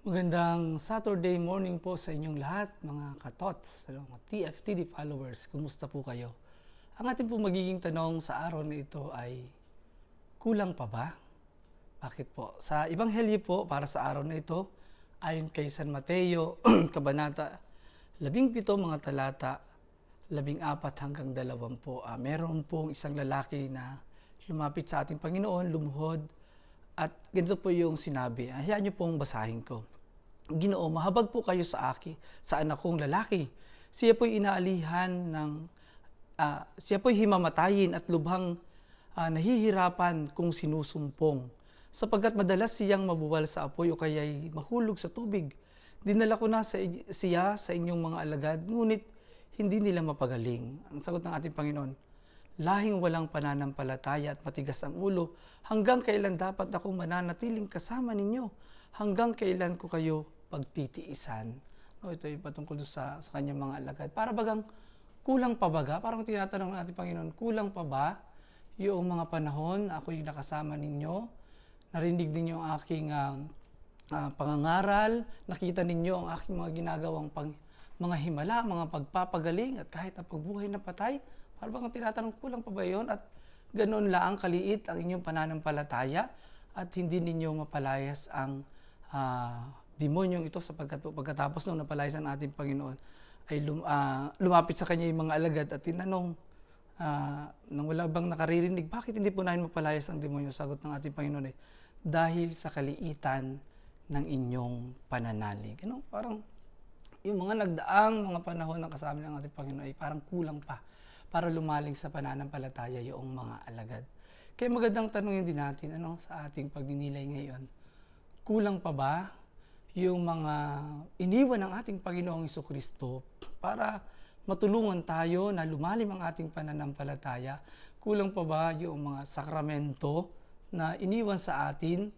Magandang Saturday morning po sa inyong lahat, mga katots, mga TFTD followers. Kumusta po kayo? Ang ating po magiging tanong sa araw na ito ay, kulang pa ba? Bakit po? Sa Ebanghelyo po para sa araw na ito, ayon kay San Mateo, Kabanata 17, mga talata 14 hanggang 20, meron pong isang lalaki na lumapit sa ating Panginoon, lumuhod, at ganito po yung sinabi. Hayaan niyo pong basahin ko. Ginoo, mahabag po kayo sa anak kong lalaki. Siya po'y inaalihan siya po'y himamatayin at lubhang nahihirapan kung sinusumpong. Sapagkat madalas siyang mabuwal sa apoy o kaya'y mahulog sa tubig. Dinala ko na siya sa inyong mga alagad, ngunit hindi nila mapagaling. Ang sagot ng ating Panginoon, lahing walang pananampalataya at matigas ang ulo, hanggang kailan dapat akong mananatiling kasama ninyo? Hanggang kailan ko kayo pagtitiisan? Ito ay patungkol sa kanyang mga alagad. Para bagang kulang pa baga? Parang tinatanong ng ating Panginoon, kulang pa ba yung mga panahon na ako yung nakasama ninyo? Narinig ninyo ang aking pangangaral? Nakita ninyo ang aking mga ginagawang mga himala, mga pagpapagaling, at kahit ang pagbuhay na patay? Para bang tinatanong, kulang pa ba yun? At ganoon lang kaliit ang inyong pananampalataya at hindi ninyo mapalayas ang demonyong ito, sapagkat pagkatapos nung napalayas ang ating Panginoon ay lumapit sa kanya yung mga alagad at tinanong, nang wala bang nakaririnig, bakit hindi po namin mapalayas ang demonyo? Sagot ng ating Panginoon ay, dahil sa kaliitan ng inyong pananalig. Parang yung mga nagdaang mga panahon ng kasama ng ating Panginoon ay parang kulang pa para lumaling sa pananampalataya yung mga alagad. Kaya magandang tanongin din natin sa ating pagninilay ngayon, kulang pa ba yung mga iniwan ng ating Panginoong Jesucristo para matulungan tayo na lumalim ang ating pananampalataya? Kulang pa ba yung mga sakramento na iniwan sa atin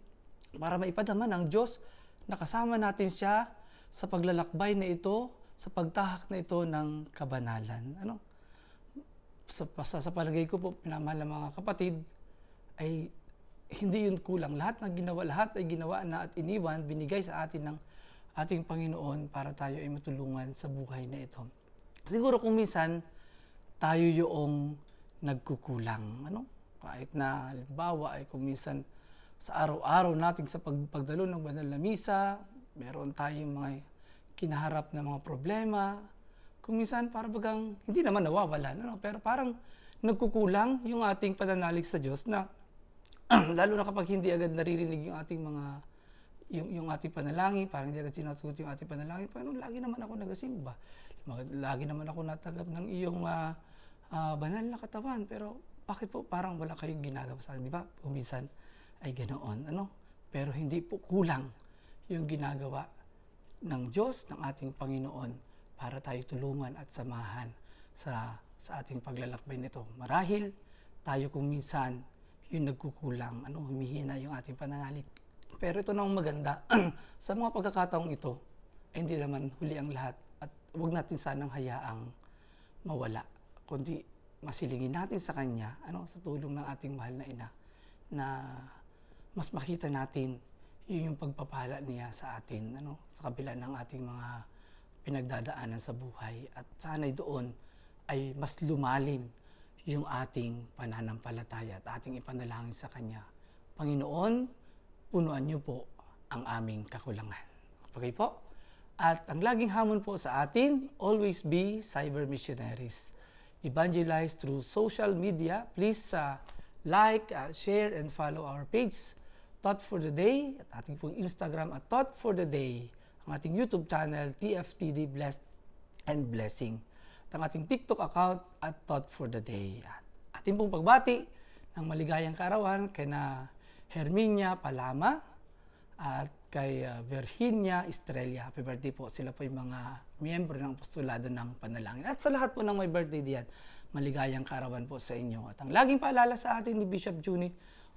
para maipadama ng Diyos na kasama natin siya sa paglalakbay na ito, sa pagtahak na ito ng kabanalan? Sa palagay ko po, pinamahal ng mga kapatid, ay hindi yun kulang. Lahat ay ginawa na at iniwan, binigay sa atin ng ating Panginoon para tayo ay matulungan sa buhay na ito. Siguro kung minsan, tayo yung nagkukulang. Kahit na, halimbawa, ay kung minsan sa araw-araw natin sa pagdalo ng banal na misa, meron tayong mga kinaharap na mga problema. Kung minsan, parang bagang hindi naman nawawalan, pero parang nagkukulang yung ating pananalig sa Diyos na lalo na kapag hindi agad naririnig yung ating yung ating panalangin, parang hindi agad sinasagot yung ating panalangin. Panginoon, lagi naman ako nagasimba. Lagi naman ako natanggap ng iyong banal na katawan. Pero bakit po parang wala kayong ginagawa sa akin? Di ba? Kung minsan ay ganoon. Pero hindi po kulang yung ginagawa ng Diyos, ng ating Panginoon, para tayo tulungan at samahan sa ating paglalakbay nito. Marahil tayo kung minsan yung nagkukulang, humihina yung ating pananalig. Pero ito nang maganda, sa mga pagkakataong ito, ay hindi naman huli ang lahat at huwag natin sanang hayaang mawala, kundi masilingin natin sa Kanya, sa tulong ng ating mahal na Ina, na mas makita natin yung pagpapala niya sa atin, sa kabila ng ating mga pinagdadaanan sa buhay, at sana'y doon ay mas lumalim yung ating pananampalataya at ating ipanalangin sa Kanya. Panginoon, punuan niyo po ang aming kakulangan. Okay po? At ang laging hamon po sa atin, always be cyber missionaries. Evangelize through social media. Please like, share, and follow our page, Thought for the Day, at ating pong Instagram at Thought for the Day. Ang ating YouTube channel, TFTD Blessed and Blessing. Ang ating TikTok account at Thought for the Day. At ating pong pagbati ng maligayang kaarawan kay na Herminia Palama at kay Virginia Estrella. Happy birthday po. Sila po yung mga miyembro ng apostolado ng panalangin. At sa lahat po ng may birthday diyan, maligayang kaarawan po sa inyo. At ang laging paalala sa atin ni Bishop Juni,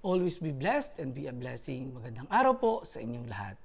always be blessed and be a blessing. Magandang araw po sa inyong lahat.